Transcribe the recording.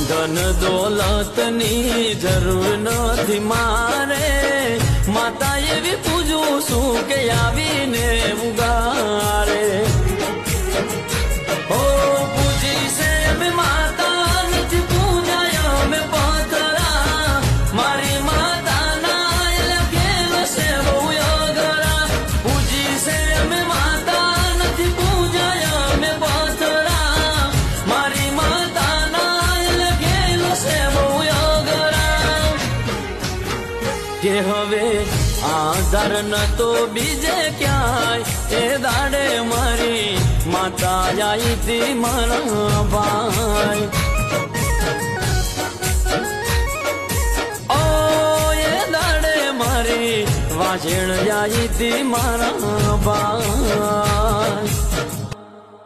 ધન દોલતની જરૂર નથી મારે, માતા એવી પૂજું છું કે આવીને ઉગારે. ઓ પૂજી છે અમે માતા, નથી પૂજાય અમે પથરા, મારી માતાના લખેલ છે બહુ અઘરા. પૂજી છે અમે માતા, નથી પૂજાય અમે પથરા, મારી માતાના લખેલ છે બહુ અઘરા. કે હવે આધાર ન તો બીજે ક્યાંય, એ દાડે મારી માતા આવી તી મારા ભાઈ. ઓ એ દાડે મારી વાજણ આવી તી મારા ભાઈ.